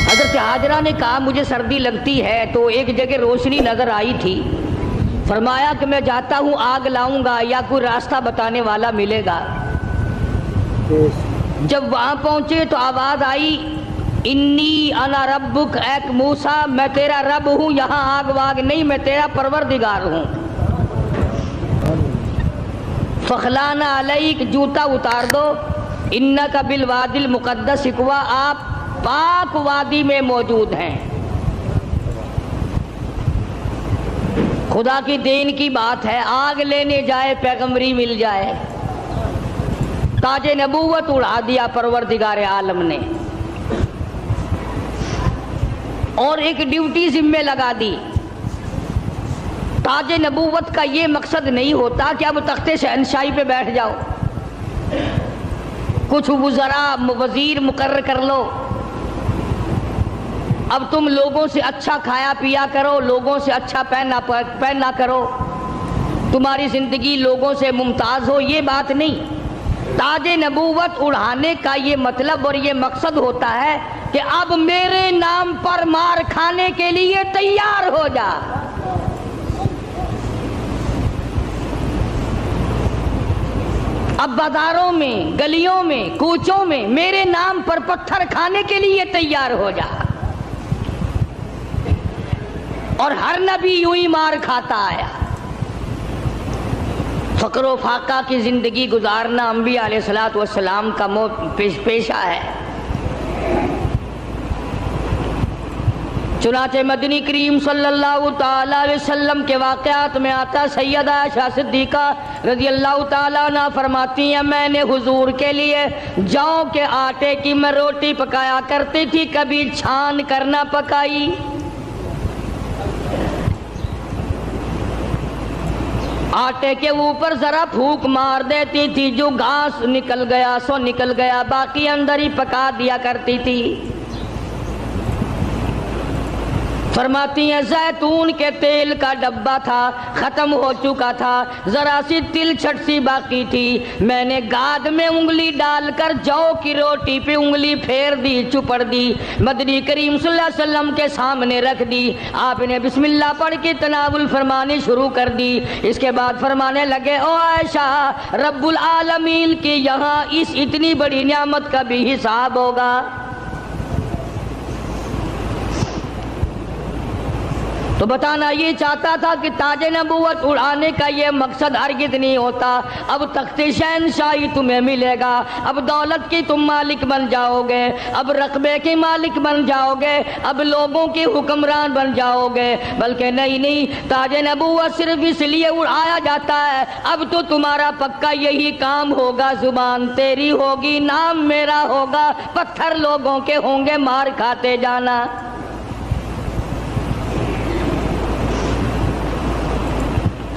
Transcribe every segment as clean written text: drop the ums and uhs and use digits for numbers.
حضرت حاجرہ نے کہا مجھے سردی لگتی ہے، تو ایک جگہ روشنی نظر آئی تھی، فرمایا کہ میں جاتا ہوں آگ لاؤں گا یا کوئی راستہ بتانے والا ملے گا۔ جب وہاں پہنچے تو آواز آئی انی انا ربک، ایک موسیٰ میں تیرا رب ہوں، یہاں آگ واگ نہیں، میں تیرا پروردگار ہوں۔ فخلانا علیک، جوتا اتار دو، انک بالوادی المقدس طویٰ، آپ پاک وادی میں موجود ہیں۔ خدا کی دین کی بات ہے، آگ لینے جائے پیغمبری مل جائے۔ تاج نبوت اڑا دیا پروردگار عالم نے، اور ایک ڈیوٹی ذمہ لگا دی۔ تاج نبوت کا یہ مقصد نہیں ہوتا کہ اب تخت شہنشاہی پہ بیٹھ جاؤ، کچھ وزراء وزیر مقرر کر لو، اب تم لوگوں سے اچھا کھایا پیا کرو، لوگوں سے اچھا پہنا کرو، تمہاری زندگی لوگوں سے ممتاز ہو، یہ بات نہیں۔ تاج نبوت اڑانے کا یہ مطلب اور یہ مقصد ہوتا ہے کہ اب میرے نام پر مار کھانے کے لیے تیار ہو جا۔ اب بازاروں میں، گلیوں میں، کوچوں میں میرے نام پر پتھر کھانے کے لیے تیار ہو جا۔ اور ہر نبی یوں ہی مار کھاتا آیا۔ فقر و فاقہ کی زندگی گزارنا انبیاء علیہ الصلوۃ والسلام کا پیشہ ہے۔ چنانچہ مدنی کریم صلی اللہ تعالی علیہ وسلم کے واقعات میں آتا، سیدہ عائشہ صدیقہ رضی اللہ تعالیٰ عنہ فرماتی ہیں میں نے حضور کے لیے جاؤ کے آٹے کی میں روٹی پکایا کرتی تھی، کبھی چھان کر نہ پکائی۔ آٹے کے اوپر ذرا پھونک مار دیتی تھی، جو گھاس نکل گیا سو نکل گیا، باقی اندر ہی پکا دیا کرتی تھی۔ فرماتی ہیں زیتون کے تیل کا ڈبہ تھا، ختم ہو چکا تھا، ذرا سی تل چھٹ سی باقی تھی، میں نے گاد میں انگلی ڈال کر جو کی روٹی پہ انگلی پھیر دی، چپڑ دی، مدنی کریم صلی اللہ علیہ وسلم کے سامنے رکھ دی۔ آپ نے بسم اللہ پڑھ کے تناول فرمانی شروع کر دی۔ اس کے بعد فرمانے لگے او عائشہ، رب العالمین کی یہاں اس اتنی بڑی نعمت کا بھی حساب ہوگا۔ تو بتانا یہ چاہتا تھا کہ تاج نبوت اڑانے کا یہ مقصد ہرگز نہیں ہوتا۔ اب تخت شہنشاہی تمہیں ملے گا، اب دولت کی تم مالک بن جاؤ گے، اب رقبے کے مالک بن جاؤ گے، اب لوگوں کے حکمران بن جاؤ گے۔ بلکہ نہیں، تاج نبوت صرف اس لیے اڑایا جاتا ہے اب تو تمہارا پکا یہی کام ہوگا، زبان تیری ہوگی، نام میرا ہوگا، پتھر لوگوں کے ہوں گے، مار کھاتے جانا۔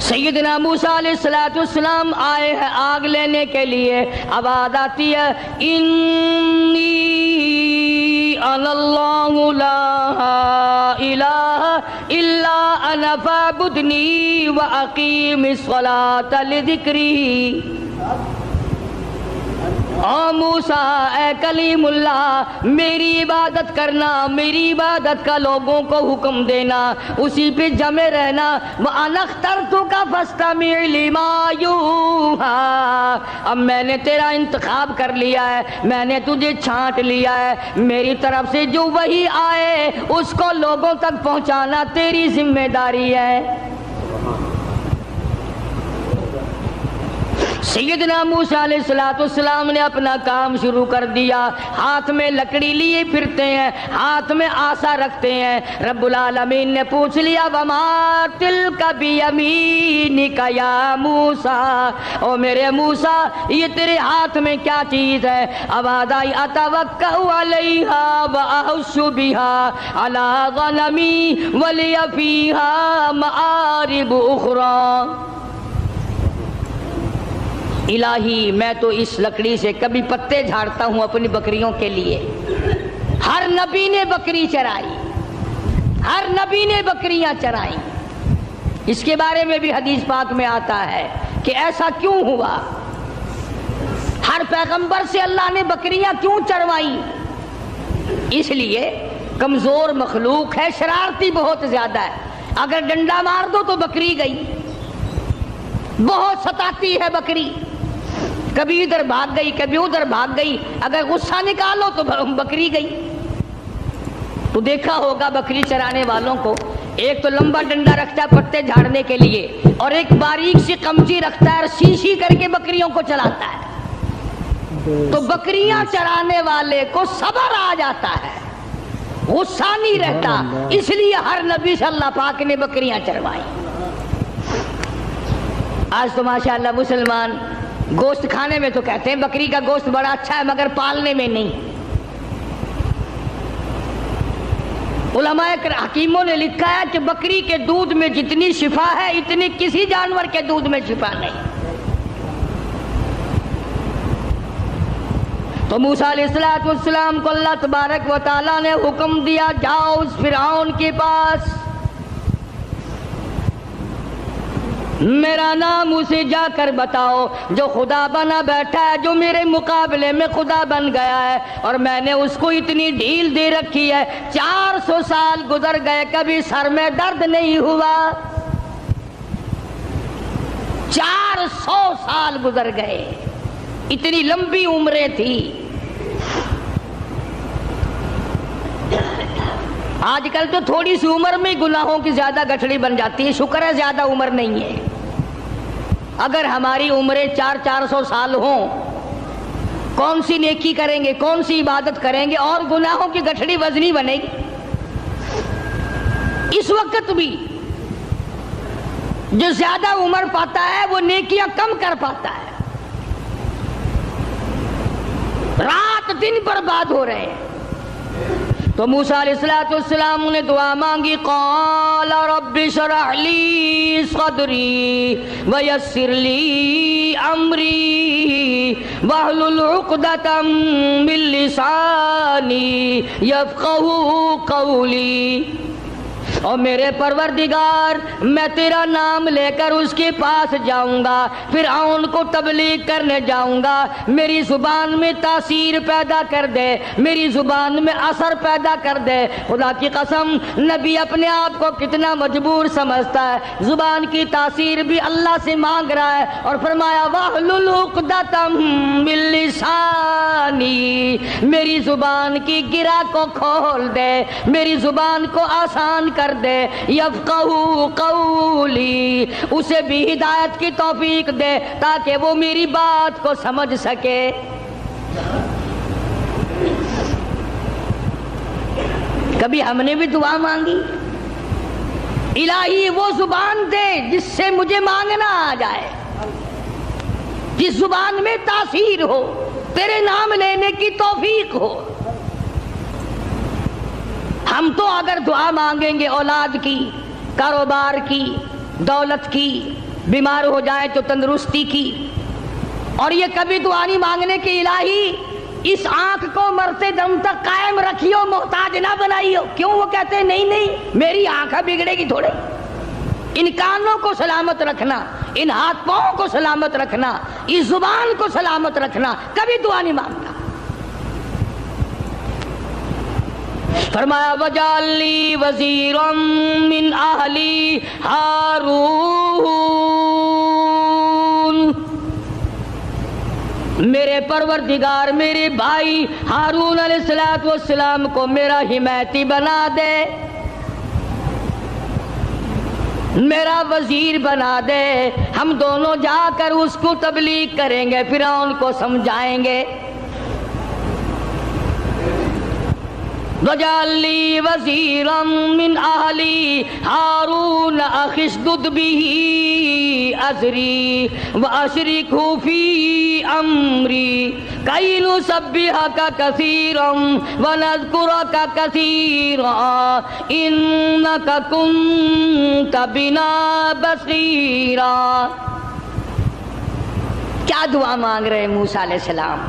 سیدنا موسیٰ علیہ السلام آئے ہیں آگ لینے کے لیے، آواز آتی ہے انی انا اللہ لا الہ الا انا فاعبدنی واقیم الصلاۃ لذکری۔ او موسیٰ، اے کلیم اللہ، میری عبادت کرنا، میری عبادت کا لوگوں کو حکم دینا، اسی پہ جمع رہنا۔ وَأَنَا اخْتَرْتُكَ فَاسْتَمِعْ لِمَا يُوحَىٰ، اب میں نے تیرا انتخاب کر لیا ہے، میں نے تجھے چھانٹ لیا ہے، میری طرف سے جو وحی آئے اس کو لوگوں تک پہنچانا تیری ذمہ داری ہے۔ سیدنا موسیٰ علیہ السلام نے اپنا کام شروع کر دیا، ہاتھ میں لکڑی لیے پھرتے ہیں، ہاتھ میں آسا رکھتے ہیں۔ رب العالمین نے پوچھ لیا وما تلک بیمینک یا موسیٰ، او میرے موسیٰ یہ تیرے ہاتھ میں کیا چیز ہے؟ آواز آئی اتوکأ علیہا واحش بہا علی غنمی ولی فیہا معارب اخری۔ الہی میں تو اس لکڑی سے کبھی پتے جھاڑتا ہوں اپنی بکریوں کے لیے۔ ہر نبی نے بکری چرائی، ہر نبی نے بکریاں چرائی۔ اس کے بارے میں بھی حدیث پاک میں آتا ہے کہ ایسا کیوں ہوا، ہر پیغمبر سے اللہ نے بکریاں کیوں چروائی؟ اس لیے کمزور مخلوق ہے، شرارتی بہت زیادہ ہے، اگر ڈنڈا مار دو تو بکری گئی، بہت ستاتی ہے بکری، کبھی ادھر بھاگ گئی کبھی ادھر بھاگ گئی، اگر غصہ نکالو تو بکری گئی۔ تو دیکھا ہوگا بکری چرانے والوں کو، ایک تو لمبا ڈنڈا رکھتا ہے پتے جھاڑنے کے لیے، اور ایک باریک سی قمچی رکھتا ہے اور سی کر کے بکریوں کو چلاتا ہے۔ تو بکریاں چرانے والے کو صبر آ جاتا ہے، غصہ نہیں رہتا، اس لیے ہر نبی سے اللہ پاک نے بکریاں چروائی۔ آج تو ماشاءاللہ مسلمان گوشت کھانے میں تو کہتے ہیں بکری کا گوشت بڑا اچھا ہے، مگر پالنے میں نہیں۔ علماء حکیموں نے لکھا ہے کہ بکری کے دودھ میں جتنی شفا ہے اتنی کسی جانور کے دودھ میں شفا نہیں۔ تو موسیٰ علیہ السلام کو اللہ تبارک و تعالیٰ نے حکم دیا، جاؤ اس فرعون کے پاس، میرا نام اسے جا کر بتاؤ جو خدا بنا بیٹھا ہے، جو میرے مقابلے میں خدا بن گیا ہے، اور میں نے اس کو اتنی ڈھیل دے رکھی ہے، 400 سال گزر گئے کبھی سر میں درد نہیں ہوا، 400 سال گزر گئے، اتنی لمبی عمریں تھی۔ آج کل تو تھوڑی سی عمر میں گناہوں کی زیادہ گٹھڑی بن جاتی ہے، شکر ہے زیادہ عمر نہیں ہے۔ اگر ہماری عمریں 400 سال ہوں، کون سی نیکی کریں گے، کون سی عبادت کریں گے، اور گناہوں کی گٹھڑی وزنی بنے گی۔ اس وقت بھی جو زیادہ عمر پاتا ہے وہ نیکیاں کم کر پاتا ہے، رات دن برباد ہو رہے ہیں۔ تو موسیٰ علیہ السلام نے دعا مانگی، قال رب اشرح لی صدری ویسر لی امری واحلل عقدۃ من لسانی یفقہوا قولی۔ اور میرے پروردگار، میں تیرا نام لے کر اس کے پاس جاؤں گا، فرعون کو تبلیغ کرنے جاؤں گا، میری زبان میں تاثیر پیدا کر دے، میری زبان میں اثر پیدا کر دے۔ خدا کی قسم، نبی اپنے آپ کو کتنا مجبور سمجھتا ہے، زبان کی تاثیر بھی اللہ سے مانگ رہا ہے، اور فرمایا واحلل عقدۃ من لسانی، میری زبان کی گرہ کو کھول دے، میری زبان کو آسان کر دے، یفقہوا قولی، اسے بھی ہدایت کی توفیق دے تاکہ وہ میری بات کو سمجھ سکے۔ کبھی ہم نے بھی دعا مانگی، الہی وہ زبان دے جس سے مجھے مانگنا آ جائے، جس زبان میں تاثیر ہو، تیرے نام لینے کی توفیق ہو۔ ہم تو اگر دعا مانگیں گے اولاد کی، کاروبار کی، دولت کی، بیمار ہو جائیں تو تندرستی کی، اور یہ کبھی دعا نہیں مانگنے کی الہی اس آنکھ کو مرتے دم تک قائم رکھیو، محتاج نہ بنائیو۔ کیوں؟ وہ کہتے ہیں نہیں نہیں میری آنکھ بگڑے گی تھوڑے، ان کانوں کو سلامت رکھنا، ان ہاتھ پاؤں کو سلامت رکھنا، اس زبان کو سلامت رکھنا، کبھی دعا نہیں مانگتا۔ فرمایا وجعل لی وزیرا من اہلی ہارون، میرے پروردگار میرے بھائی ہارون علیہ السلام کو میرا حمایتی بنا دے، میرا وزیر بنا دے، ہم دونوں جا کر اس کو تبلیغ کریں گے، فرعون کو سمجھائیں گے۔ وَاجْعَل لِّي وَزِيرًا مِّنْ أَهْلِي هَارُونَ أَخِي اشْدُدْ بِهِ أَزْرِي وَأَشْرِكْهُ فِي أَمْرِي كَيْ نُسَبِّحَكَ كَثِيرًا وَنَذْكُرَكَ كَثِيرًا إِنَّكَ كُنتَ بِنَا بَصِيرًا۔ کیا دعا مانگ رہے ہیں موسیٰ علیہ السلام؟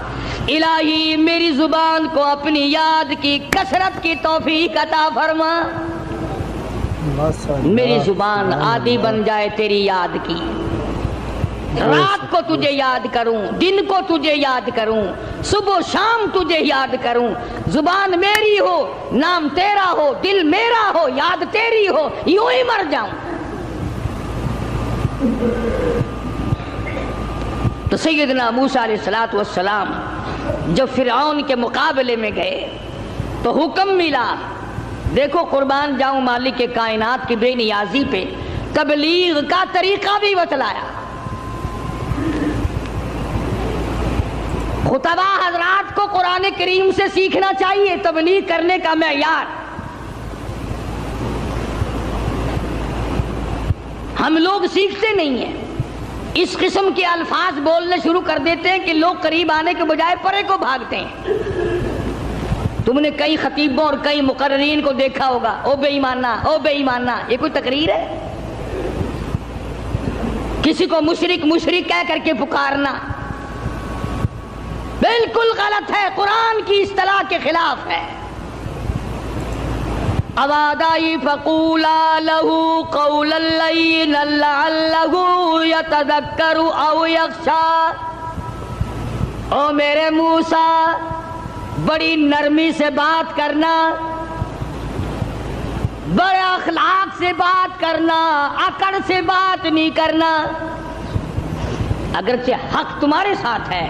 الہی میری زبان کو اپنی یاد کی کثرت کی توفیق عطا فرما، میری زبان عادی بن جائے تیری یاد کی۔ رات کو تجھے یاد کروں، دن کو تجھے یاد کروں، صبح و شام تجھے یاد کروں، زبان میری ہو، نام تیرا ہو، دل میرا ہو، یاد تیری ہو، یوں ہی مر جاؤں۔ تو سیدنا موسیٰ علیہ السلام جب فرعون کے مقابلے میں گئے تو حکم ملا، دیکھو قربان جاؤں مالک کائنات کی بے نیازی پہ تبلیغ کا طریقہ بھی بتلایا۔ خطبہ حضرات کو قرآن کریم سے سیکھنا چاہیے تبلیغ کرنے کا معیار۔ ہم لوگ سیکھتے نہیں ہیں، اس قسم کے الفاظ بولنے شروع کر دیتے ہیں کہ لوگ قریب آنے کے بجائے پرے کو بھاگتے ہیں۔ تم نے کئی خطیبوں اور کئی مقررین کو دیکھا ہوگا، او بے ایمانہ، او بے ایمانہ، یہ کوئی تقریر ہے؟ کسی کو مشرک مشرک کہہ کر کے پکارنا بالکل غلط ہے، قرآن کی اصطلاح کے خلاف ہے۔ اوادائی فقولا لہو قولا لینا لعلہ یتذکر او یخشی، او میرے موسیٰ بڑی نرمی سے بات کرنا، بڑے اخلاق سے بات کرنا، اکڑ سے بات نہیں کرنا۔ اگرچہ حق تمہارے ساتھ ہے،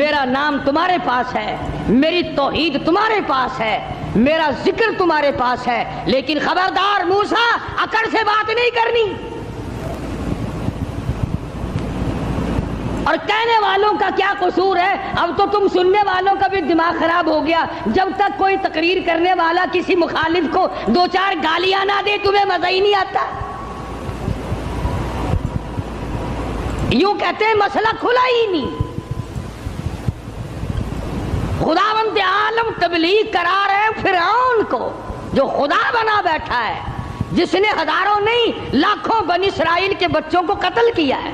میرا نام تمہارے پاس ہے، میری توحید تمہارے پاس ہے، میرا ذکر تمہارے پاس ہے، لیکن خبردار موسیٰ اکڑ سے بات نہیں کرنی۔ اور کہنے والوں کا کیا قصور ہے؟ اب تو تم سننے والوں کا بھی دماغ خراب ہو گیا۔ جب تک کوئی تقریر کرنے والا کسی مخالف کو دو چار گالیاں نہ دے تمہیں مزہ ہی نہیں آتا۔ یوں کہتے ہیں مسئلہ کھلا ہی نہیں۔ خداوند عالم تبلیغ کرا رہے ہیں فرعون کو جو خدا بنا بیٹھا ہے، جس نے ہزاروں نہیں لاکھوں بنی اسرائیل کے بچوں کو قتل کیا ہے،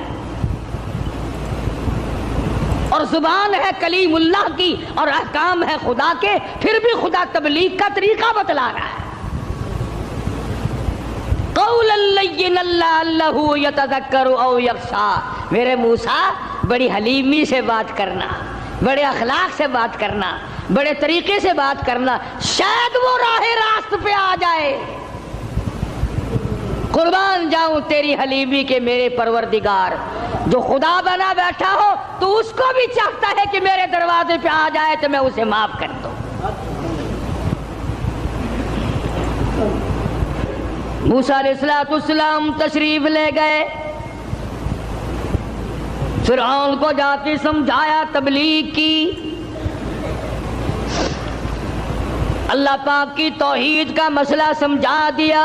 اور زبان ہے کلیم اللہ کی اور احکام ہے خدا کے، پھر بھی خدا تبلیغ کا طریقہ بتلا رہا ہے۔ قولا لینا لعلہ یتذکر او یخشی، میرے موسیٰ بڑی حلیمی سے بات کرنا، بڑے اخلاق سے بات کرنا، بڑے طریقے سے بات کرنا، شاید وہ راہ راست پہ آ جائے۔ قربان جاؤں تیری حلیمی کے میرے پروردگار، جو خدا بنا بیٹھا ہو تو اس کو بھی چاہتا ہے کہ میرے دروازے پہ آ جائے تو میں اسے معاف کر دوں۔ موسیٰ علیہ السلام تشریف لے گئے، فرعون کو جا کے سمجھایا، تبلیغ کی، اللہ پاک کی توحید کا مسئلہ سمجھا دیا۔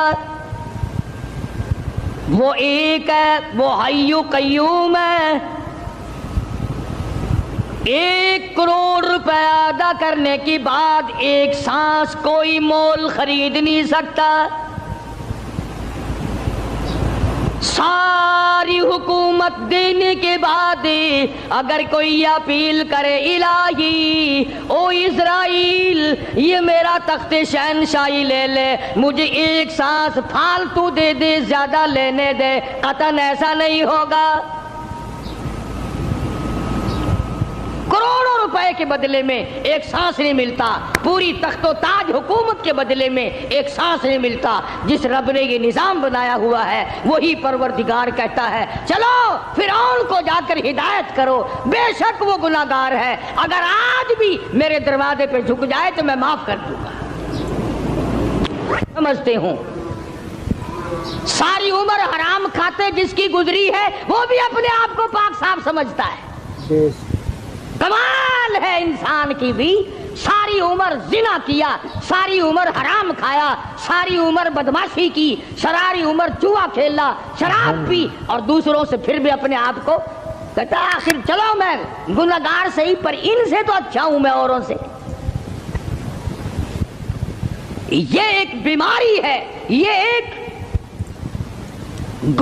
وہ ایک ہے، وہ حی قیوم ہے، 1 کروڑ روپے ادا کرنے کے بعد ایک سانس کوئی مول خرید نہیں سکتا، ساری حکومت دینے کے بعد اگر کوئی اپیل کرے الہی او اسرائیل یہ میرا تخت شہنشاہی لے لے، مجھے ایک سانس پھالتو دے دے، زیادہ لینے دے، قطعاً ایسا نہیں ہوگا۔ کروڑوں روپے کے بدلے میں ایک سانس نہیں ملتا، پوری تخت و تاج حکومت کے بدلے میں ایک سانس نہیں ملتا۔ جس رب نے یہ نظام بنایا ہوا ہے وہی پروردگار کہتا ہے چلو فرعون کو جا کر ہدایت کرو، بے شک وہ گناہگار ہے، اگر آج بھی میرے دروازے پہ جھک جائے تو میں معاف کر دوں گا۔ سمجھتے ہوں ساری عمر حرام کھاتے جس کی گزری ہے وہ بھی اپنے آپ کو پاک صاف سمجھتا ہے۔ کمال ہے انسان کی بھی، ساری عمر زنا کیا، ساری عمر حرام کھایا، ساری عمر بدماشی کی، ساری عمر جوا کھیلا، شراب پی، اور دوسروں سے پھر بھی اپنے آپ کو کہتا آخر چلو میں گناہگار صحیح پر ان سے تو اچھا ہوں میں اوروں سے۔ یہ ایک بیماری ہے، یہ ایک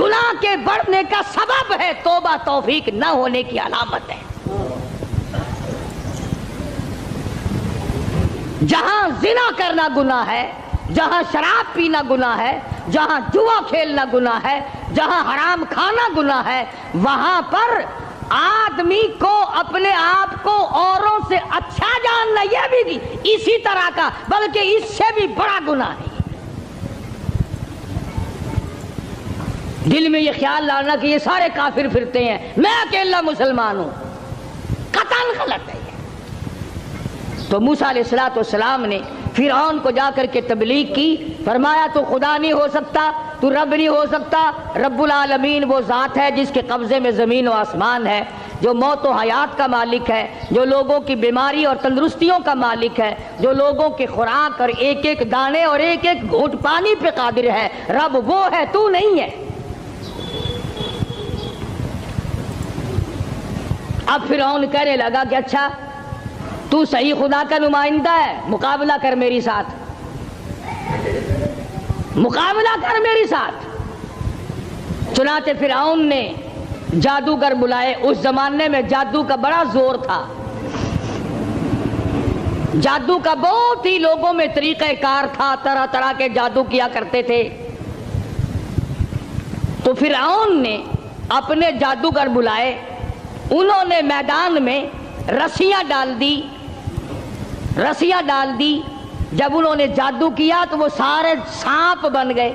گناہ کے بڑھنے کا سبب ہے، توبہ توفیق نہ ہونے کی علامت ہے۔ جہاں زنا کرنا گناہ ہے، جہاں شراب پینا گناہ ہے، جہاں جوا کھیلنا گناہ ہے، جہاں حرام کھانا گناہ ہے، وہاں پر آدمی کو اپنے آپ کو اوروں سے اچھا جاننا یہ بھی اسی طرح کا بلکہ اس سے بھی بڑا گناہ ہے۔ دل میں یہ خیال لانا کہ یہ سارے کافر پھرتے ہیں، میں اکیلا مسلمان ہوں، قطعاً غلط ہے۔ تو موسیٰ علیہ السلام نے فرعون کو جا کر کے تبلیغ کی، فرمایا تو خدا نہیں ہو سکتا، تو رب نہیں ہو سکتا، رب العالمین وہ ذات ہے جس کے قبضے میں زمین و آسمان ہے، جو موت و حیات کا مالک ہے، جو لوگوں کی بیماری اور تندرستیوں کا مالک ہے، جو لوگوں کی خوراک اور ایک ایک دانے اور ایک ایک گھونٹ پانی پہ قادر ہے، رب وہ ہے، تو نہیں ہے۔ اب فرعون کہنے لگا کہ اچھا تو صحیح خدا کا نمائندہ ہے، مقابلہ کر میری ساتھ، مقابلہ کر میری ساتھ۔ چنانچہ فرعون نے جادوگر بلائے۔ اس زمانے میں جادو کا بڑا زور تھا، جادو کا بہت ہی لوگوں میں طریقہ کار تھا، طرح طرح کے جادو کیا کرتے تھے۔ تو فرعون نے اپنے جادوگر بلائے، انہوں نے میدان میں رسیاں ڈال دی، رسیاں ڈال دی۔ جب انہوں نے جادو کیا تو وہ سارے سانپ بن گئے،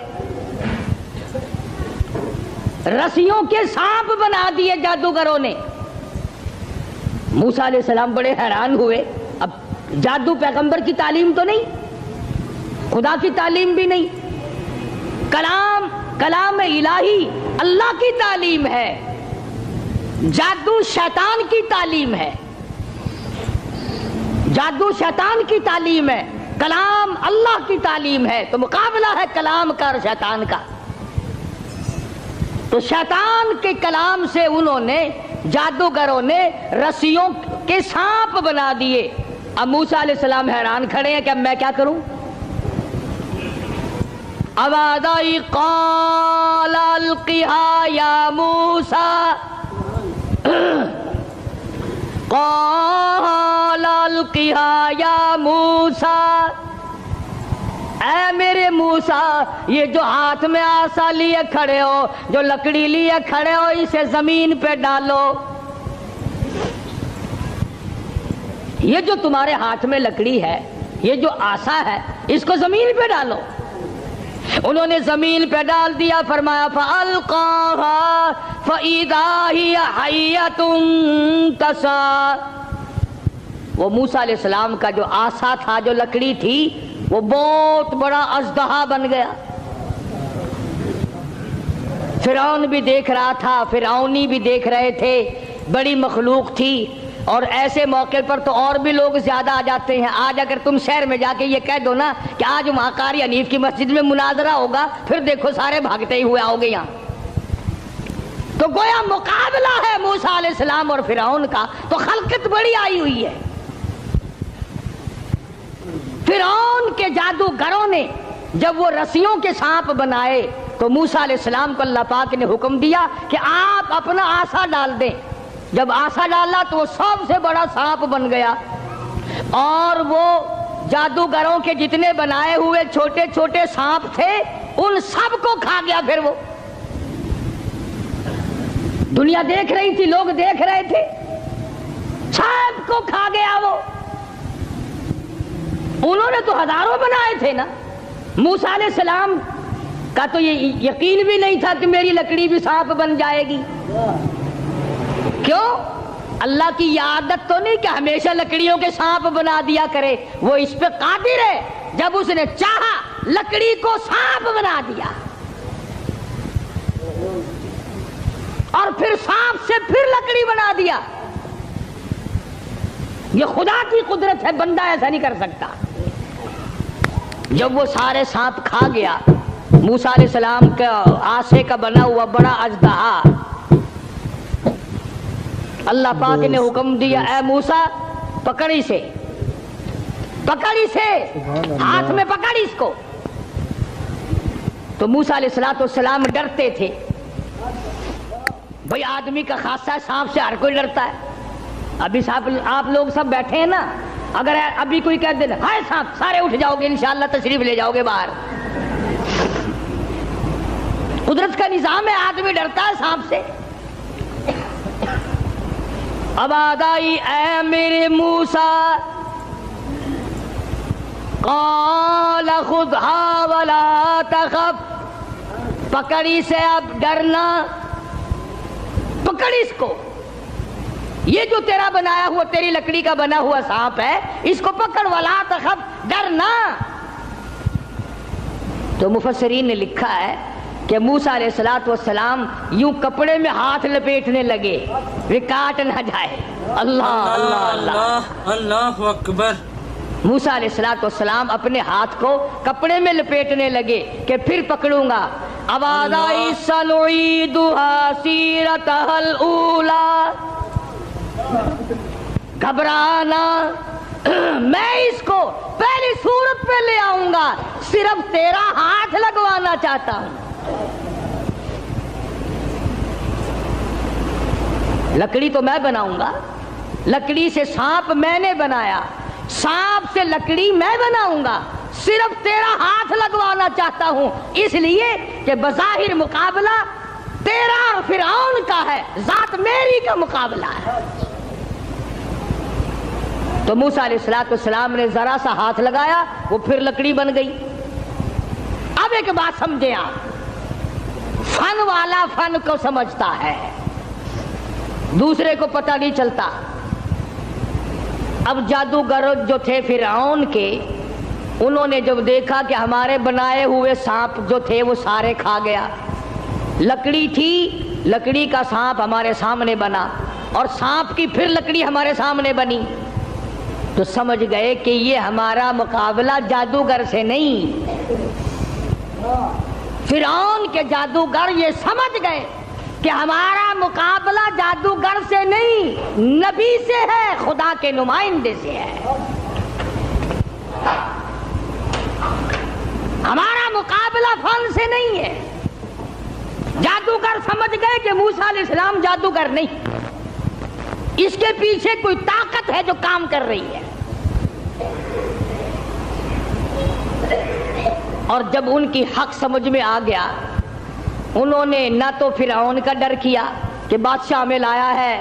رسیوں کے سانپ بنا دیے جادوگروں نے۔ موسیٰ علیہ السلام بڑے حیران ہوئے، اب جادو پیغمبر کی تعلیم تو نہیں، خدا کی تعلیم بھی نہیں، کلام الہی اللہ کی تعلیم ہے، جادو شیطان کی تعلیم ہے، جادو شیطان کی تعلیم ہے، کلام اللہ کی تعلیم ہے، تو مقابلہ ہے کلام کا اور شیطان کا۔ تو شیطان کے کلام سے انہوں نے، جادوگروں نے رسیوں کے سانپ بنا دیے۔ اب موسیٰ علیہ السلام حیران کھڑے ہیں کہ اب میں کیا کروں؟ آواز آئی قال القها یا موسیٰ، قال القها یا موسیٰ، اے میرے موسیٰ، یہ جو ہاتھ میں آسا لیے کھڑے ہو، جو لکڑی لیے کھڑے ہو، اسے زمین پہ ڈالو۔ یہ جو تمہارے ہاتھ میں لکڑی ہے، یہ جو آسا ہے، اس کو زمین پہ ڈالو۔ انہوں نے زمین پہ ڈال دیا، فرمایا فَأَلْقَاهَا فَإِذَا هِيَ حَيَّةٌ تَسْعَىٰ۔ وہ موسیٰ علیہ السلام کا جو آسا تھا، جو لکڑی تھی، وہ بہت بڑا اژدہا بن گیا۔ فرعون بھی دیکھ رہا تھا، فرعونی بھی دیکھ رہے تھے، بڑی مخلوق تھی۔ اور ایسے موقع پر تو اور بھی لوگ زیادہ آ جاتے ہیں۔ آج اگر تم شہر میں جا کے یہ کہہ دو نا کہ آج وہاں قاری حنیف کی مسجد میں مناظرہ ہوگا، پھر دیکھو سارے بھاگتے ہی ہوئے آؤ گے یہاں۔ تو گویا مقابلہ ہے موسیٰ علیہ السلام اور فرعون کا، تو خلقت بڑی آئی ہوئی ہے۔ فرعون کے جادوگروں نے جب وہ رسیوں کے سانپ بنائے تو موسیٰ علیہ السلام کو اللہ پاک نے حکم دیا کہ آپ اپنا آسا ڈال دیں۔ جب آسا ڈالا تو وہ سب سے بڑا سانپ بن گیا، اور وہ جادوگروں کے جتنے بنائے ہوئے چھوٹے چھوٹے سانپ تھے ان سب کو کھا گیا۔ پھر وہ دنیا دیکھ رہی تھی، لوگ دیکھ رہے تھے، سب کو کھا گیا وہ۔ انہوں نے تو ہزاروں بنائے تھے نا۔ موسیٰ علیہ السلام کا تو یہ یقین بھی نہیں تھا کہ میری لکڑی بھی سانپ بن جائے گی۔ کیوں؟ اللہ کی یہ عادت تو نہیں کہ ہمیشہ لکڑیوں کے سانپ بنا دیا کرے، وہ اس پہ قادر ہے۔ جب اس نے چاہا لکڑی کو سانپ بنا دیا، اور پھر سانپ سے پھر لکڑی بنا دیا۔ یہ خدا کی قدرت ہے، بندہ ایسا نہیں کر سکتا۔ جب وہ سارے سانپ کھا گیا، موسیٰ علیہ السلام کا آسے کا بنا ہوا بڑا اژدہا، اللہ پاک نے حکم دیا اے موسیٰ پکڑ اسے، پکڑ اسے، ہاتھ میں پکڑ اس کو۔ تو موسیٰ علیہ السلام ڈرتے تھے، بھئی آدمی کا خاصہ ہے، سانپ سے ہر کوئی ڈرتا ہے۔ ابھی آپ لوگ سب بیٹھے ہیں نا، اگر ابھی کوئی کہہ دے ہائے سانپ، سارے اٹھ جاؤ گے انشاءاللہ، تشریف لے جاؤ گے باہر۔ قدرت کا نظام ہے، آدمی ڈرتا ہے سانپ سے۔ اب آگائی اے میرے موسیٰ، قال خذها ولا تخف، پکڑ اسے اب ڈرنا، پکڑ اس کو، یہ جو تیرا بنایا ہوا، تیری لکڑی کا بنا ہوا سانپ ہے، اس کو پکڑ، ولا تخف، ڈرنا۔ تو مفسرین نے لکھا ہے کہ موسیٰ علیہ السلام یوں کپڑے میں ہاتھ لپیٹنے لگے وہ کاٹ نہ جائے۔ اللہ اللہ اللہ اللہ اکبر۔ موسیٰ علیہ السلام اپنے ہاتھ کو کپڑے میں لپیٹنے لگے کہ پھر پکڑوں گا۔ آواز آئی سنعیدها سیرتها الاولی، گھبرانا، میں اس کو پہلی صورت پہ لے آؤں گا، صرف تیرا ہاتھ لگوانا چاہتا ہوں۔ لکڑی تو میں بناؤں گا، لکڑی سے سانپ میں نے بنایا، سانپ سے لکڑی میں بناؤں گا، صرف تیرا ہاتھ لگوانا چاہتا ہوں، اس لیے کہ بظاہر مقابلہ تیرا اور فرعون کا ہے، ذات میری کا مقابلہ ہے۔ تو موسیٰ علیہ السلام نے ذرا سا ہاتھ لگایا، وہ پھر لکڑی بن گئی۔ اب ایک بات سمجھے آپ، فن والا فن کو سمجھتا ہے، دوسرے کو پتہ نہیں چلتا۔ اب جادوگر جو تھے فرعون کے، انہوں نے جب دیکھا کہ ہمارے بنائے ہوئے سانپ جو تھے وہ سارے کھا گیا، لکڑی تھی، لکڑی کا سانپ ہمارے سامنے بنا، اور سانپ کی پھر لکڑی ہمارے سامنے بنی، تو سمجھ گئے کہ یہ ہمارا مقابلہ جادوگر سے نہیں۔ فرعون کے جادوگر یہ سمجھ گئے کہ ہمارا مقابلہ جادوگر سے نہیں، نبی سے ہے، خدا کے نمائندے سے ہے۔ ہمارا مقابلہ فن سے نہیں ہے۔ جادوگر سمجھ گئے کہ موسیٰ علیہ السلام جادوگر نہیں، اس کے پیچھے کوئی طاقت ہے جو کام کر رہی ہے۔ اور جب ان کی حق سمجھ میں آ گیا، انہوں نے نہ تو فرعون کا ڈر کیا کہ بادشاہ میں لایا ہے،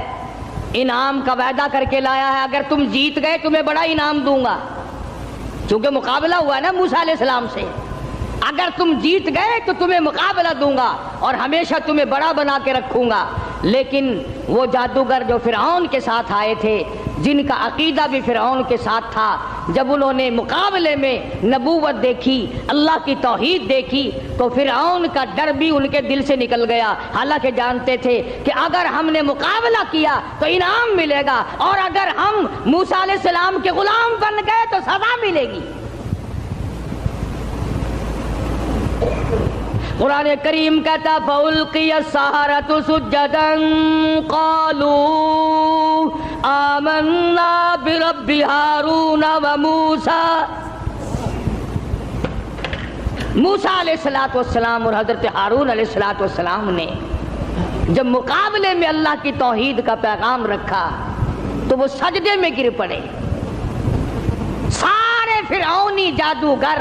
انعام کا وعدہ کر کے لایا ہے، اگر تم جیت گئے تمہیں بڑا انعام دوں گا، چونکہ مقابلہ ہوا نا موسیٰ علیہ السلام سے، اگر تم جیت گئے تو تمہیں مقابلہ دوں گا اور ہمیشہ تمہیں بڑا بنا کے رکھوں گا۔ لیکن وہ جادوگر جو فرعون کے ساتھ آئے تھے، جن کا عقیدہ بھی فرعون کے ساتھ تھا، جب انہوں نے مقابلے میں نبوت دیکھی، اللہ کی توحید دیکھی، تو فرعون کا ڈر بھی ان کے دل سے نکل گیا، حالانکہ جانتے تھے کہ اگر ہم نے مقابلہ کیا تو انعام ملے گا، اور اگر ہم موسیٰ علیہ السلام کے غلام بن گئے تو سزا ملے گی۔ قرآن کریم کہتا فَأُلْقِيَ السَّحَرَةُ سُجَّدًا قَالُوا آمَنَّا بِرَبِّ هَارُونَ وَمُوسَىٰ۔ موسیٰ علیہ السلام اور حضرت ہارون علیہ السلام نے جب مقابلے میں اللہ کی توحید کا پیغام رکھا تو وہ سجدے میں گر پڑے، سارے فرعونی جادوگر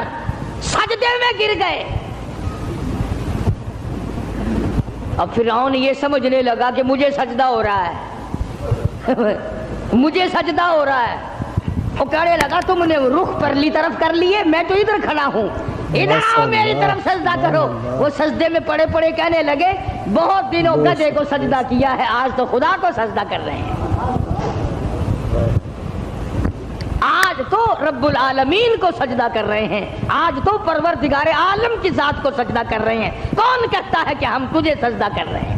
سجدے میں گر گئے۔ اب فرعون یہ سمجھنے لگا کہ مجھے سجدہ ہو رہا ہے مجھے سجدہ ہو رہا ہے، وہ کہنے لگا تم نے رخ پرلی طرف کر لیے، میں تو ادھر کھڑا ہوں، ادھر آؤ میری طرف سجدہ کرو۔ وہ سجدے میں پڑے پڑے کہنے لگے بہت دنوں گدھے کو سجدہ کیا ہے، آج تو خدا کو سجدہ کر رہے ہیں، آج تو رب العالمین کو سجدہ کر رہے ہیں، آج تو پروردگار عالم کی ذات کو سجدہ کر رہے ہیں۔ کون کہتا ہے کہ ہم تجھے سجدہ کر رہے ہیں؟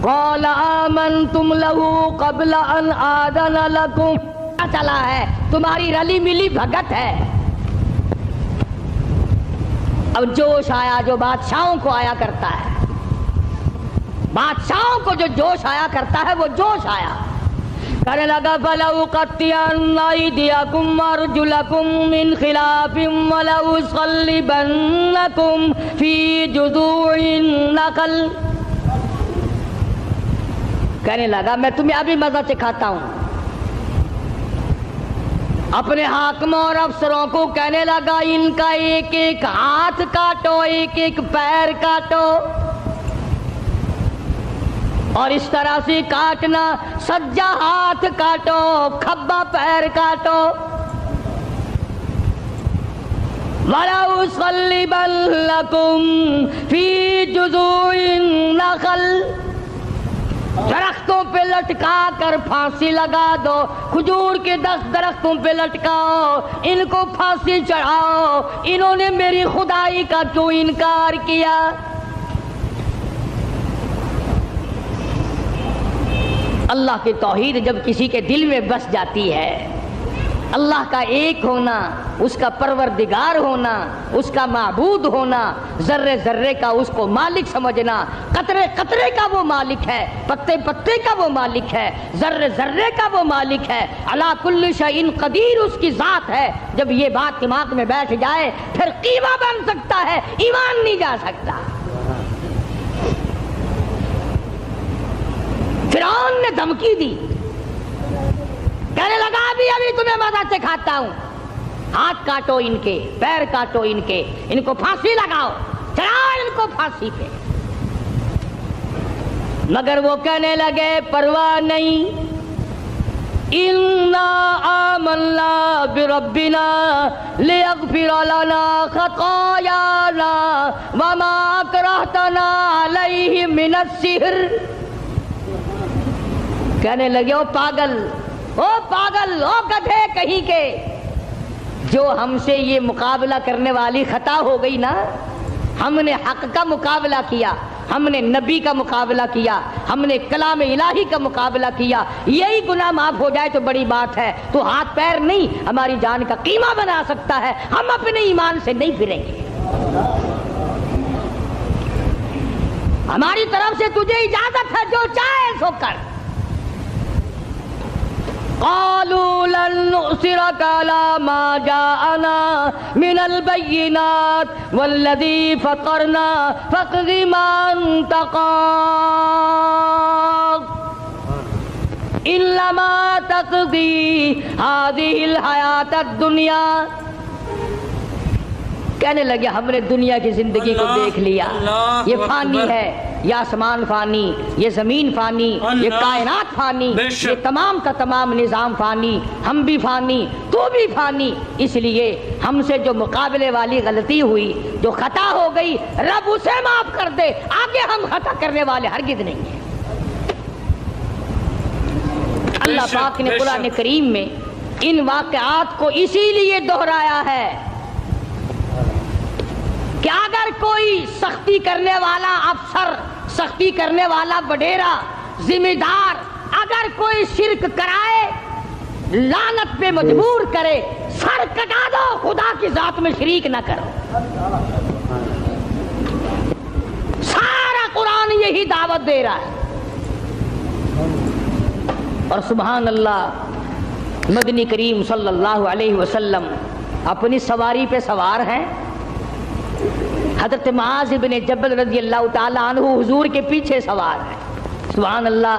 قال آمنتم له قبل ان آذن لكم، پتہ چلا ہے تمہاری رلی ملی بھگت ہے۔ اب جوش آیا جو بادشاہوں کو آیا کرتا ہے، بادشاہوں کو جو جوش آیا کرتا ہے وہ جوش آیا، کہنے لگا فَلَأُقَطِّعَنَّ أَيْدِيَكُمْ وَأَرْجُلَكُمْ مِنْ خِلَافٍ وَلَأُصَلِّبَنَّكُمْ فِي جُذُوعِ النَّخْلِ۔ کہنے لگا میں تمہیں ابھی مزہ چکھاتا ہوں، اپنے حاکموں اور افسروں کو کہنے لگا ان کا ایک ایک ہاتھ کاٹو، ایک ایک پیر کاٹو، اور اس طرح سے کاٹنا، سجا ہاتھ کاٹو، کھبا پیر کاٹو۔ وَلَأُصَلِّبَنَّكُمْ فِي جُذُوعِ النَّخْلِ، درختوں پہ لٹکا کر پھانسی لگا دو، کھجور کے 10 درختوں پہ لٹکاؤ، ان کو پھانسی چڑھاؤ، انہوں نے میری خدائی کا کیوں انکار کیا؟ اللہ کی توحید جب کسی کے دل میں بس جاتی ہے، اللہ کا ایک ہونا، اس کا پروردگار ہونا، اس کا معبود ہونا، ذرے ذرے کا اس کو مالک سمجھنا، قطرے قطرے کا وہ مالک ہے، پتے پتے کا وہ مالک ہے، ذرے ذرے کا وہ مالک ہے، علی کل شیء قدیر اس کی ذات ہے، جب یہ بات دماغ میں بیٹھ جائے پھر قیمہ بن سکتا ہے، ایمان نہیں جا سکتا۔ فرعون نے دھمکی دی، کہنے لگا ابھی تمہیں مزہ سکھاتا ہوں، ہاتھ کاٹو ان کے، پیر کاٹو ان کے، ان کو پھانسی لگاؤ، چڑھاؤ ان کو پھانسی پہ۔ مگر وہ کہنے لگے پرواہ نہیں، اِنَّا آمَنَّا بِرَبِّنَا لِيَغْفِرَ لَنَا خَطَايَانَا وَمَا أَكْرَهْتَنَا عَلَيْهِ مِنَ السِّحْرِ۔ کہنے لگے او پاگل، او گدھے کہیں کے، جو ہم سے یہ مقابلہ کرنے والی خطا ہو گئی نا، ہم نے حق کا مقابلہ کیا، ہم نے نبی کا مقابلہ کیا، ہم نے کلام الہی کا مقابلہ کیا، یہی گناہ معاف ہو جائے تو بڑی بات ہے، تو ہاتھ پیر نہیں ہماری جان کا قیمہ بنا سکتا ہے، ہم اپنے ایمان سے نہیں پھریں گے، ہماری طرف سے تجھے اجازت ہے، جو چاہے سو کر۔ قالوا لن نؤثرك على ما جاءنا من البينات والذي فطرنا فاقض ما انت قاض انما تقضي هذه الحياة الدنيا۔ کہنے لگے ہم نے دنیا کی زندگی کو دیکھ لیا، یہ فانی ہے، یہ آسمان فانی، یہ زمین فانی، یہ کائنات فانی، یہ تمام کا تمام نظام فانی، ہم بھی فانی، تو بھی فانی، اس لیے ہم سے جو مقابلے والی غلطی ہوئی، جو خطا ہو گئی، رب اسے معاف کر دے، آگے ہم خطا کرنے والے ہرگز نہیں ہیں۔ اللہ پاک نے قرآن کریم میں ان واقعات کو اسی لیے دہرایا ہے کہ اگر کوئی سختی کرنے والا افسر، سختی کرنے والا وڈیرا، ذمہ دار اگر کوئی شرک کرائے، لعنت پہ مجبور کرے، سر کٹا دو، خدا کی ذات میں شریک نہ کرو۔ سارا قرآن یہی دعوت دے رہا ہے۔ اور سبحان اللہ، مدنی کریم صلی اللہ علیہ وسلم اپنی سواری پہ سوار ہیں، حضرت معاذ بن جبل رضی اللہ تعالیٰ عنہ حضور کے پیچھے سوار ہے۔ سبحان اللہ،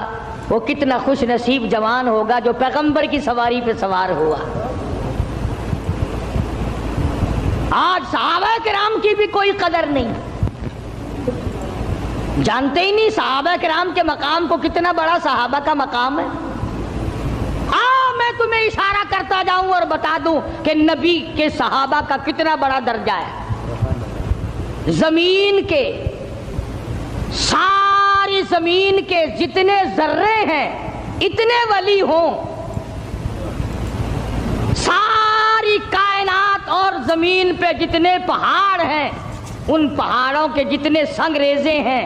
وہ کتنا خوش نصیب جوان ہوگا جو پیغمبر کی سواری پہ سوار ہوا۔ آج صحابہ کرام کی بھی کوئی قدر نہیں، جانتے ہی نہیں صحابہ کرام کے مقام کو، کتنا بڑا صحابہ کا مقام ہے۔ میں تمہیں اشارہ کرتا جاؤں اور بتا دوں کہ نبی کے صحابہ کا کتنا بڑا درجہ ہے۔ زمین کے، ساری زمین کے جتنے ذرے ہیں، اتنے ولی ہوں، ساری کائنات اور زمین پہ جتنے پہاڑ ہیں، ان پہاڑوں کے جتنے سنگریزے ہیں،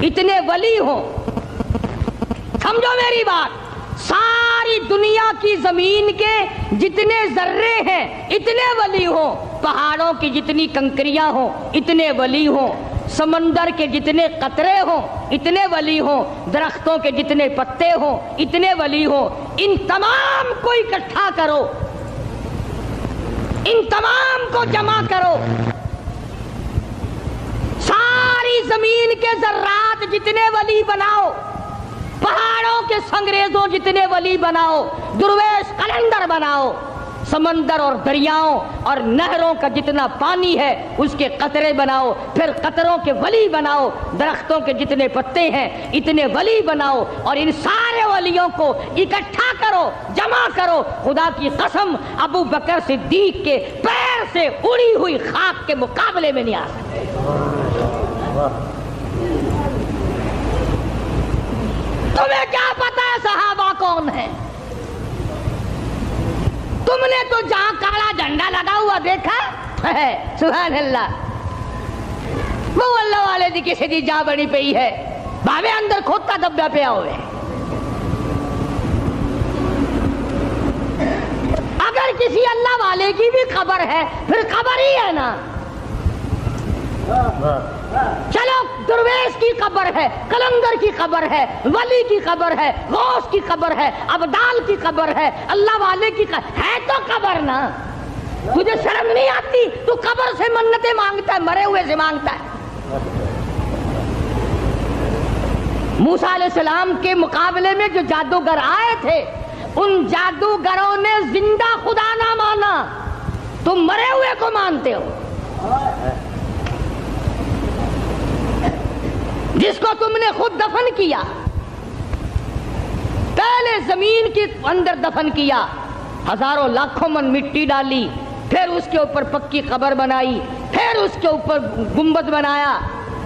اتنے ولی ہوں۔ سمجھو میری بات، ساری دنیا کی زمین کے جتنے ذرے ہیں اتنے ولی ہوں، پہاڑوں کی جتنی کنکریاں ہوں اتنے ولی ہوں، سمندر کے جتنے قطرے ہوں اتنے ولی ہوں، درختوں کے جتنے پتے ہوں اتنے ولی ہوں، ان تمام کو اکٹھا کرو، ان تمام کو جمع کرو، ساری زمین کے ذرات جتنے ولی بناؤ، پہاڑوں کے سنگریزوں جتنے ولی بناؤ، درویش قلندر بناؤ، سمندر اور دریاؤں اور نہروں کا جتنا پانی ہے اس کے قطرے بناؤ، پھر قطروں کے ولی بناؤ، درختوں کے جتنے پتے ہیں اتنے ولی بناؤ، اور ان سارے ولیوں کو اکٹھا کرو، جمع کرو۔ خدا کی قسم ابو بکر صدیق کے پیر سے اڑی ہوئی خاک کے مقابلے میں نہیں آ سکتے۔ تمہیں کیا پتا ہے صحابہ کون ہے؟ تم نے تو جہاں کالا جھنڈا لگا ہوا دیکھا ہے، سبحان اللہ، وہ اللہ والے دی کسی دی جا بڑی پئی ہے، بھاوے اندر کھوتا دبا پیا ہوئے۔ اگر کسی اللہ والے کی بھی قبر ہے پھر قبر ہی ہے نا۔ چلو درویش کی قبر ہے، کلندر کی قبر ہے، ولی کی قبر ہے، غوث کی قبر ہے، ابدال کی قبر ہے، اللہ والے کی قبر ہے، تو قبر نا۔ تجھے شرم نہیں آتی؟ تو قبر سے منتیں مانگتا ہے، مرے ہوئے سے مانگتا ہے۔ موسیٰ علیہ السلام کے مقابلے میں جو جادوگر آئے تھے ان جادوگروں نے زندہ خدا نہ مانا، تم مرے ہوئے کو مانتے ہو۔ جس کو تم نے خود دفن کیا، پہلے زمین کے اندر دفن کیا، ہزاروں لاکھوں من مٹی ڈالی، پھر اس کے اوپر پکی قبر بنائی، پھر اس کے اوپر گنبد بنایا،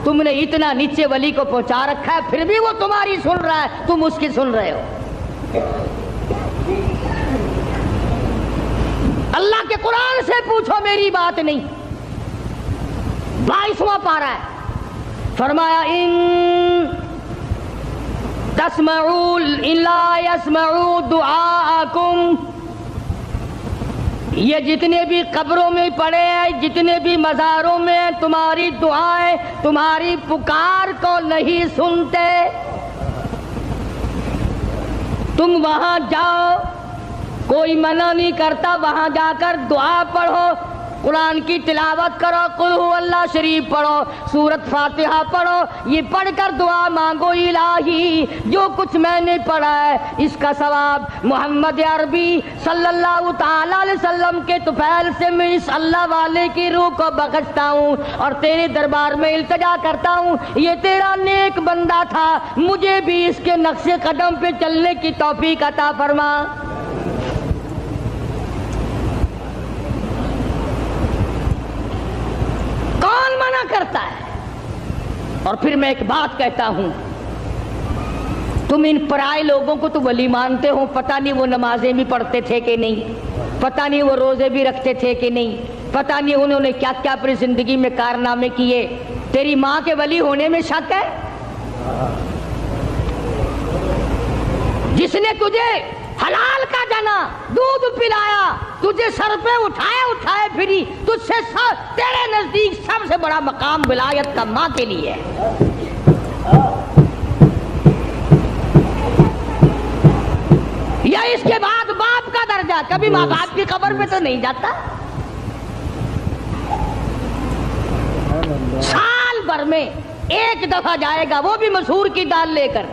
تم نے اتنا نیچے ولی کو پہنچا رکھا ہے، پھر بھی وہ تمہاری سن رہا ہے، تم اس کی سن رہے ہو۔ اللہ کے قرآن سے پوچھو، میری بات نہیں۔ 22واں پارہ ہے، فرمایا ان تسمعوا لا يسمعوا دعاءکم، یہ جتنے بھی قبروں میں پڑے ہیں، جتنے بھی مزاروں میں تمہاری دعائیں، تمہاری پکار کو نہیں سنتے۔ تم وہاں جاؤ، کوئی منع نہیں کرتا، وہاں جا کر دعا پڑھو، قرآن کی تلاوت کرو، قل هو اللہ شریف پڑھو، سورت فاتحہ پڑھو، یہ پڑھ کر دعا مانگو، الہی جو کچھ میں نے پڑھا ہے اس کا ثواب محمد عربی صلی اللہ تعالی علیہ وسلم کے طفیل سے میں اس اللہ والے کی روح کو بخشتا ہوں اور تیرے دربار میں التجا کرتا ہوں، یہ تیرا نیک بندہ تھا، مجھے بھی اس کے نقش قدم پہ چلنے کی توفیق عطا فرما۔ کون منع کرتا ہے؟ اور پھر میں ایک بات کہتا ہوں، تم ان پرائے لوگوں کو تو ولی مانتے ہو، پتہ نہیں وہ نمازیں بھی پڑھتے تھے کہ نہیں، پتہ نہیں وہ روزے بھی رکھتے تھے کہ نہیں، پتہ نہیں انہوں نے کیا کیا اپنی زندگی میں کارنامے کیے، تیری ماں کے ولی ہونے میں شک ہے؟ جس نے تجھے حلال کا جنا دودھ پلایا، تجھے سر پہ اٹھائے پھری، تجھ سے تیرے نزدیک سب سے بڑا مقام ولایت کا ماں کے لیے ہے۔ یا اس کے بعد باپ کا درجہ، کبھی ماں باپ کی قبر پہ تو نہیں جاتا؟ سال بھر میں ایک دفعہ جائے گا، وہ بھی مسحور کی دال لے کر،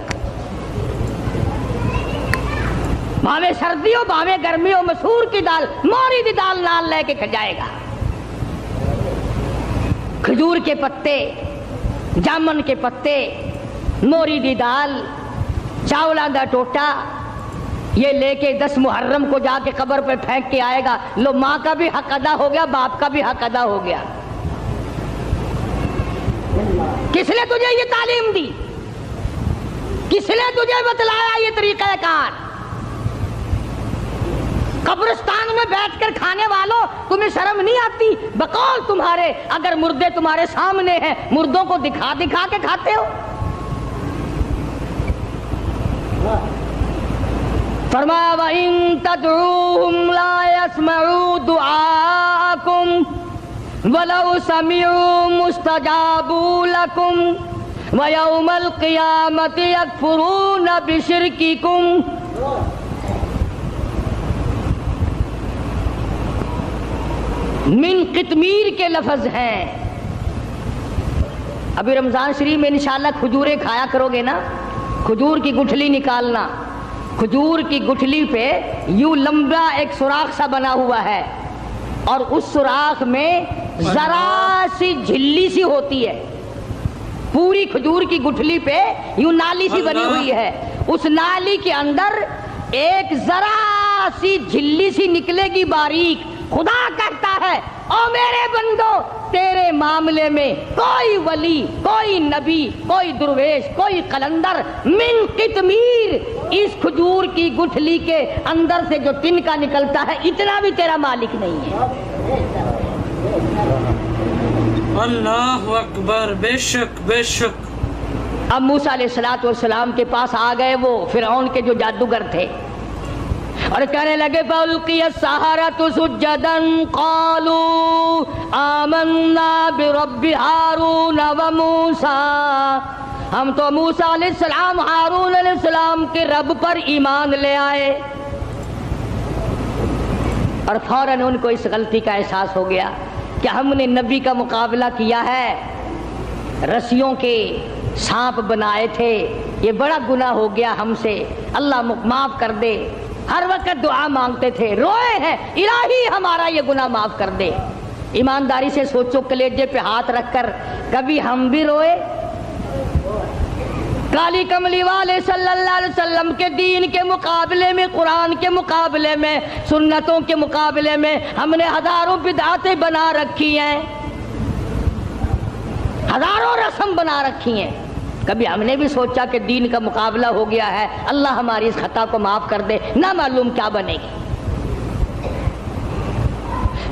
بھاوے سردی ہو بھاوے گرمی ہو، مسحور کی دال، موری دی دال نال لے کے جائے گا۔ کھجور کے پتے، جامن کے پتے، موری دی دال، چاولا دا ٹوٹا، یہ لے کے 10 محرم کو جا کے قبر پہ پھینک کے آئے گا۔ لو، ماں کا بھی حق ادا ہو گیا، باپ کا بھی حق ادا ہو گیا۔ کس نے تجھے یہ تعلیم دی؟ کس نے تجھے بتلایا یہ طریقہ کار؟ قبرستان میں بیٹھ کر کھانے والوں، تمہیں شرم نہیں آتی؟ بقول تمہارے اگر مردے تمہارے سامنے ہیں، مردوں کو دکھا دکھا کے کھاتے ہو۔ فرمایا وَإِن تَدْعُوهُمْ لَا يَسْمَعُوا دُعَاءَكُمْ وَلَوْ سَمِعُوا مُسْتَجَابُوا لَكُمْ وَيَوْمَ الْقِيَامَةِ يَكْفُرُونَ بِشِرْكِكُمْ۔ من قطمیر کے لفظ ہیں۔ ابھی رمضان شریف میں انشاءاللہ کھجوریں کھایا کرو گے نا، کھجور کی گٹھلی نکالنا، کھجور کی گٹھلی پہ یوں لمبا ایک سوراخ سا بنا ہوا ہے اور اس سوراخ میں ذرا سی جھلی سی ہوتی ہے. پوری کھجور کی گٹھلی پہ یوں نالی سی بنی ہوئی ہے, اس نالی کے اندر ایک ذرا سی جھلی سی نکلے گی باریک. خدا کہتا ہے او میرے بندو, تیرے معاملے میں کوئی ولی, کوئی نبی, کوئی درویش, کوئی قلندر من قطمیر, اس کھجور کی گٹھلی کے اندر سے جو تنکا نکلتا ہے اتنا بھی تیرا مالک نہیں ہے. اللہ اکبر, بے شک بے شک. اب موسیٰ علیہ السلام کے پاس آ گئے وہ فرعون کے جو جادوگر تھے اور کہنے لگے فَأُلْقِيَ السَّحَرَةُ سُجَّدًا قَالُوا آمَنَّا بِرَبِّ هَارُونَ وَمُوسَىٰ, ہم تو موسیٰ علیہ السلام ہارون علیہ السلام کے رب پر ایمان لے آئے. اور فوراً ان کو اس غلطی کا احساس ہو گیا کہ ہم نے نبی کا مقابلہ کیا ہے, رسیوں کے سانپ بنائے تھے, یہ بڑا گناہ ہو گیا ہم سے, اللہ معاف کر دے. ہر وقت دعا مانگتے تھے, روئے ہیں الہی ہمارا یہ گناہ معاف کر دے. ایمانداری سے سوچو, کلیجے پہ ہاتھ رکھ کر کبھی ہم بھی روئے؟ کالی کملی والے صلی اللہ علیہ وسلم کے دین کے مقابلے میں, قرآن کے مقابلے میں, سنتوں کے مقابلے میں ہم نے ہزاروں بدعتیں بنا رکھی ہیں, ہزاروں رسم بنا رکھی ہیں. کبھی ہم نے بھی سوچا کہ دین کا مقابلہ ہو گیا ہے, اللہ ہماری اس خطا کو معاف کر دے, نہ معلوم کیا بنے گی.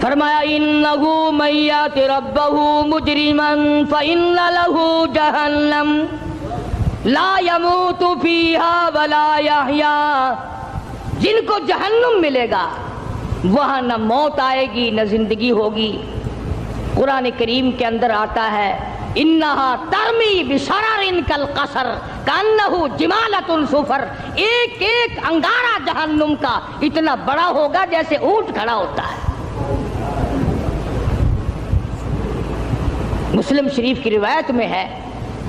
فرمایا انہو من یات ربہ مجرما فإن لہ جہنم لا يموت فیہا ولا یحیا, جن کو جہنم ملے گا وہاں نہ موت آئے گی نہ زندگی ہوگی. قرآن کریم کے اندر آتا ہے انہا ترمی بشرر کالقصر کانہ جمالۃ صفر, ایک ایک انگارہ جہنم کا اتنا بڑا ہوگا جیسے اونٹ کھڑا ہوتا ہے. مسلم شریف کی روایت میں ہے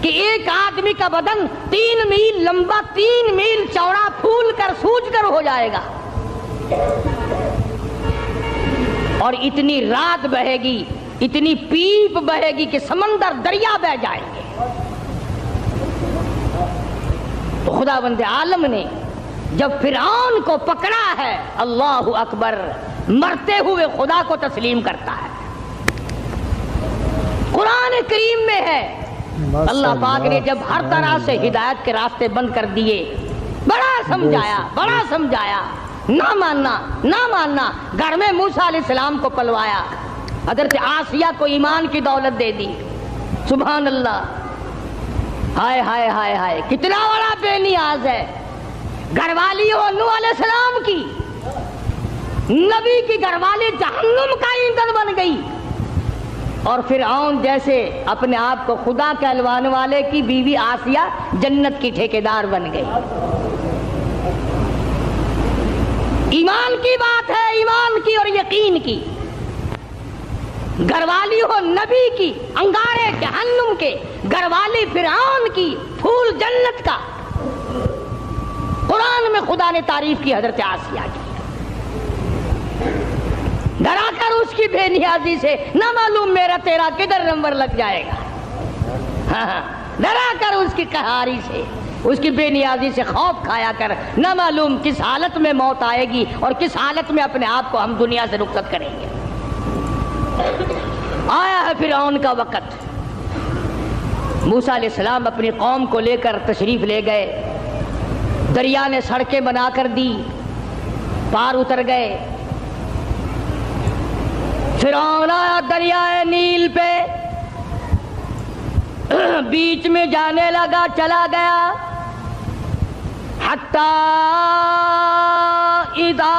کہ ایک آدمی کا بدن 3 میل لمبا 3 میل چوڑا پھول کر سوج کر ہو جائے گا, اور اتنی رات بہے گی, اتنی پیپ بہے گی کہ سمندر دریا بہ جائیں گے. تو خداوند عالم نے جب فرعون کو پکڑا ہے, اللہ اکبر, مرتے ہوئے خدا کو تسلیم کرتا ہے. قرآن کریم میں ہے اللہ پاک نے جب ہر طرح سے ہدایت کے راستے بند کر دیے, بڑا سمجھایا, نہ ماننا. گھر میں موسیٰ علیہ السلام کو پلوایا, حضرت آسیہ کو ایمان کی دولت دے دی. سبحان اللہ, ہائے ہائے ہائے ہائے, کتنا بڑا بے نیاز ہے. گھر والی ہو نوح علیہ السلام کی, نبی کی گھر والی جہنم کا ایندھن بن گئی, اور فرعون جیسے اپنے آپ کو خدا کہلوانے والے کی بیوی آسیہ جنت کی ٹھیکیدار بن گئی. ایمان کی بات ہے, ایمان کی اور یقین کی. گھر والی ہو نبی کی, انگارے جہنم کے, گھر والی فرعون کی, پھول جنت کا. قرآن میں خدا نے تعریف کی حضرت آسیہ کی, ڈرا کر اس کی بے نیازی سے, نہ معلوم میرا تیرا کدھر نمبر لگ جائے گا. ڈرا کر اس کی قہاری سے, اس کی بے نیازی سے خوف کھایا کر, نہ معلوم کس حالت میں موت آئے گی اور کس حالت میں اپنے آپ کو ہم دنیا سے رخصت کریں گے. آیا ہے فرعون کا وقت. موسیٰ علیہ السلام اپنی قوم کو لے کر تشریف لے گئے, دریا نے سڑکیں بنا کر دی, پار اتر گئے. فرعون آیا دریائے نیل پہ, بیچ میں جانے لگا, چلا گیا, حتی اذا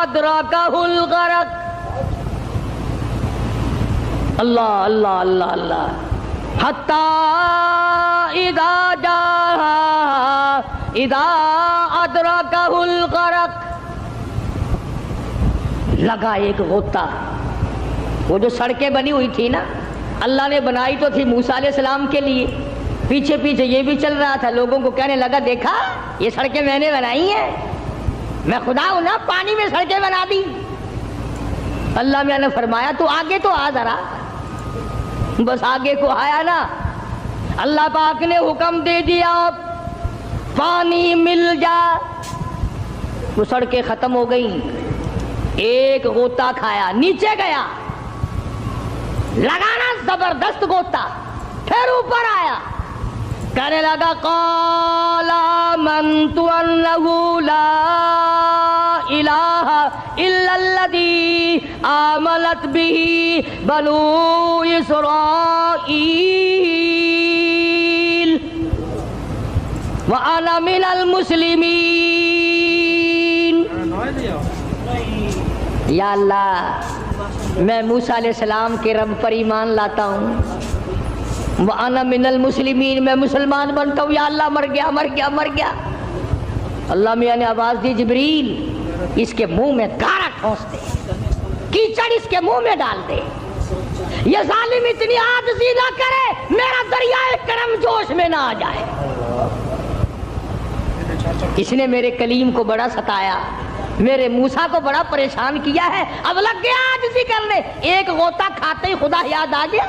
ادرکہ الغرق. اللہ اللہ اللہ اللہ, حتی اذا ادرکہ الغرق. لگا ایک غوطہ. وہ جو سڑکیں بنی ہوئی تھی نا, اللہ نے بنائی تو تھی موسیٰ علیہ السلام کے لیے, پیچھے پیچھے یہ بھی چل رہا تھا، لوگوں کو کہنے لگا دیکھا یہ سڑکیں میں نے بنائی ہیں، میں خدا ہوں نا، پانی میں سڑکیں بنا دی۔ اللہ میاں نے فرمایا تو آگے تو آ ذرا، بس آگے کو آیا نا، اللہ پاک نے حکم دے دیا پانی مل جا، وہ سڑکیں ختم ہو گئیں۔ ایک غوطہ کھایا، نیچے گیا، لگانا زبردست غوطہ، پھر اوپر آیا، کہنے لگا قال آمنت انہ لا الہ الا الذی آمنت بہ بنو اسرائیل وانا من المسلمین۔ یا اللہ میں موسیٰ علیہ السلام کے رب پر ایمان لاتا ہوں، وَأَنَا مِنَ الْمُسْلِمِينَ میں مسلمان بنتا ہوں، یا اللہ مر گیا مر گیا مر گیا۔ اللہ میاں نے آواز دی جبریل اس کے منہ میں گارا ٹھونس دے، کیچڑ اس کے منہ میں ڈال دے، یہ ظالم اتنی عاجزی نہ کرے میرا دریائے کرم جوش میں نہ آ جائے۔ اس نے میرے کلیم کو بڑا ستایا، میرے موسیٰ کو بڑا پریشان کیا ہے، اب لگ گیا عاجزی کرنے، ایک غوطہ کھاتے ہی خدا یاد آ گیا۔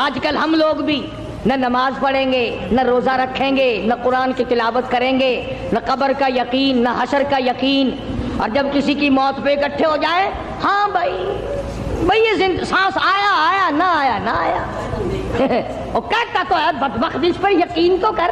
آج کل ہم لوگ بھی نہ نماز پڑھیں گے، نہ روزہ رکھیں گے، نہ قرآن کی تلاوت کریں گے، نہ قبر کا یقین، نہ حشر کا یقین، اور جب کسی کی موت پہ اکٹھے ہو جائے، ہاں بھائی یہ سانس آیا آیا نہ آیا نہ آیا، وہ کہتا تو ہے بدبخت، اس پر یقین تو کر۔